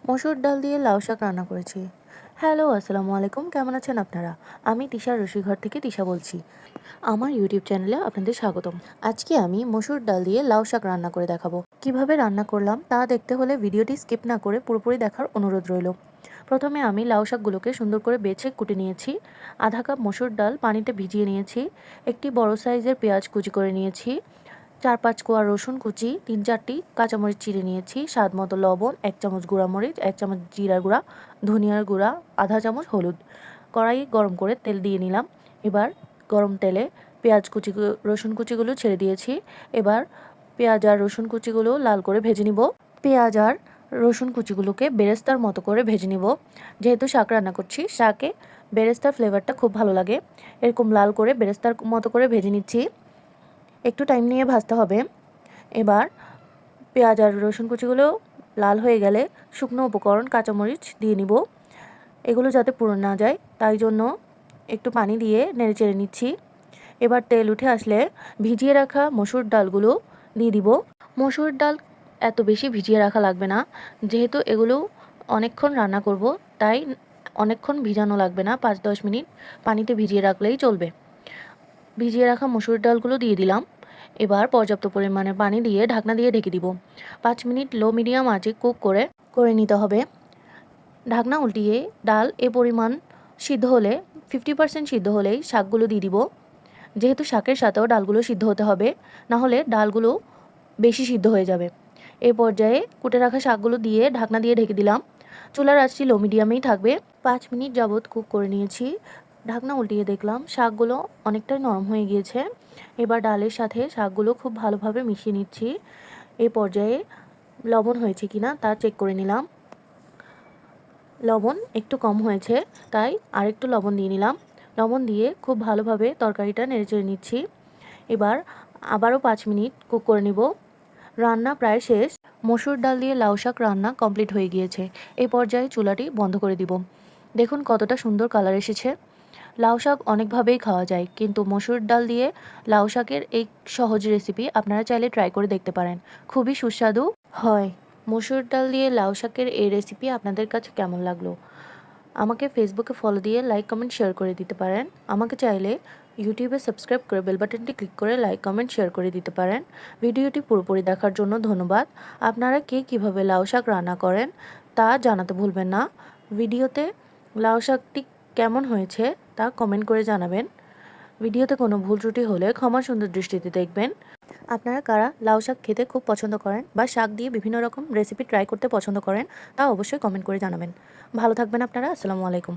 মসুর ডাল দিয়ে লাউ শাক রান্না করেছি। হ্যালো, আসসালামু আলাইকুম। কেমন আছেন আপনারা? আমি তিশার রসিঘর থেকে তিশা বলছি। আমার ইউটিউব চ্যানেলে আপনাদের স্বাগতম। আজকে আমি মসুর ডাল দিয়ে লাউ শাক রান্না করে দেখাবো। কিভাবে রান্না করলাম তা দেখতে হলে ভিডিওটি স্কিপ না করে পুরোপুরি দেখার অনুরোধ রইল। প্রথমে আমি লাউ শাকগুলোকে সুন্দর করে বেছে কুটে নিয়েছি। আধা কাপ মসুর ডাল পানিতে ভিজিয়ে নিয়েছি। একটি বড় সাইজের পেঁয়াজ কুচি করে নিয়েছি। 4-5 কোয়া রসুন কুচি, 3-4টি কাঁচামরিচ চিড়ে নিয়েছি, স্বাদ মতো লবণ, 1 চামচ গুঁড়ামরিচ, 1 চামচ জিরার গুঁড়া, ধনিয়ার গুঁড়া, আধা চামচ হলুদ। কড়াই গরম করে তেল দিয়ে নিলাম। এবার গরম তেলে পেঁয়াজ কুচি রসুন কুচিগুলো ছেড়ে দিয়েছি। এবার পেঁয়াজ আর রসুন কুচিগুলো লাল করে ভেজে নিব। পেঁয়াজ আর রসুন কুচিগুলোকে বেরেস্তার মতো করে ভেজে নিব। যেহেতু শাক রান্না করছি, শাকে বেরেস্তার ফ্লেভারটা খুব ভালো লাগে। এরকম লাল করে বেরেস্তার মতো করে ভেজে নিচ্ছি। একটু টাইম নিয়ে ভাজতে হবে। এবার পেঁয়াজ আর রসুন কুচিগুলো লাল হয়ে গেলে শুকনো উপকরণ কাঁচামরিচ দিয়ে নিব। এগুলো যাতে পুড়ে না যায় তাই জন্য একটু পানি দিয়ে নেড়েচেড়ে নিচ্ছি। এবার তেল উঠে আসলে ভিজিয়ে রাখা মসুর ডালগুলো দিয়ে দিব। মসুর ডাল এত বেশি ভিজিয়ে রাখা লাগবে না, যেহেতু এগুলো অনেকক্ষণ রান্না করব, তাই অনেকক্ষণ ভিজানো লাগবে না, 5-10 মিনিট পানিতে ভিজিয়ে রাখলেই চলবে। ভিজিয়ে রাখা মসুর ডালগুলো দিয়ে দিলাম। এবার পর্যাপ্ত পরিমাণে পানি দিয়ে ঢাকনা দিয়ে ঢেকে দিব। 5 মিনিট লো মিডিয়াম আঁচে কুক করে নিতে হবে। ঢাকনা উল্টিয়ে ডাল এ পরিমাণ সিদ্ধ হলে 50% সিদ্ধ হলেই শাকগুলো দিয়ে দিব। যেহেতু শাকের সাথেও ডালগুলো সিদ্ধ হতে হবে, না হলে ডালগুলো বেশি সিদ্ধ হয়ে যাবে। এই পর্যায়ে কুটে রাখা শাকগুলো দিয়ে ঢাকনা দিয়ে ঢেকে দিলাম। চুলার আঁচটি লো মিডিয়ামেই থাকবে। 5 মিনিট যাবৎ কুক করে নিয়েছি। ঢাকনা উল্টিয়ে দেখলাম শাকগুলো অনেকটাই নরম হয়ে গিয়েছে। এবার ডালের সাথে শাকগুলো খুব ভালোভাবে মিশিয়ে নিচ্ছি। এই পর্যায়ে লবণ হয়েছে কিনা তা চেক করে নিলাম। লবণ একটু কম হয়েছে, তাই আরেকটু লবণ দিয়ে নিলাম। লবণ দিয়ে খুব ভালোভাবে তরকারিটা নেড়েচেড়ে নিচ্ছি। এবার আবারও 5 মিনিট কুক করে নিব। রান্না প্রায় শেষ। মসুর ডাল দিয়ে লাউ শাক রান্না কমপ্লিট হয়ে গিয়েছে। এই পর্যায়ে চুলাটি বন্ধ করে দিব। দেখুন কতটা সুন্দর কালার এসেছে। লাউ শাক অনেকভাবেই খাওয়া যায়, কিন্তু মসুর ডাল দিয়ে লাউ শাকের এই সহজ রেসিপি আপনারা চাইলে ট্রাই করে দেখতে পারেন। খুবই সুস্বাদু হয়। মসুর ডাল দিয়ে লাউ শাকের এই রেসিপি আপনাদের কাছে কেমন লাগলো? আমাকে ফেসবুকে ফলো দিয়ে লাইক কমেন্ট শেয়ার করে দিতে পারেন। আমাকে চাইলে ইউটিউবে সাবস্ক্রাইব করে বেল বাটনটি ক্লিক করে লাইক কমেন্ট শেয়ার করে দিতে পারেন। ভিডিওটি পুরোপুরি দেখার জন্য ধন্যবাদ। আপনারা কে কীভাবে লাউ শাক রান্না করেন তা জানাতে ভুলবেন না। ভিডিওতে লাউ শাকটি কেমন হয়েছে তা কমেন্ট করে জানাবেন। ভিডিওতে কোনো ভুল ত্রুটি হলে ক্ষমা সুন্দর দৃষ্টিতে দেখবেন। আপনারা কারা লাউ শাক খেতে খুব পছন্দ করেন বা শাক দিয়ে বিভিন্ন রকম রেসিপি ট্রাই করতে পছন্দ করেন তা অবশ্যই কমেন্ট করে জানাবেন। ভালো থাকবেন আপনারা। আসসালামু আলাইকুম।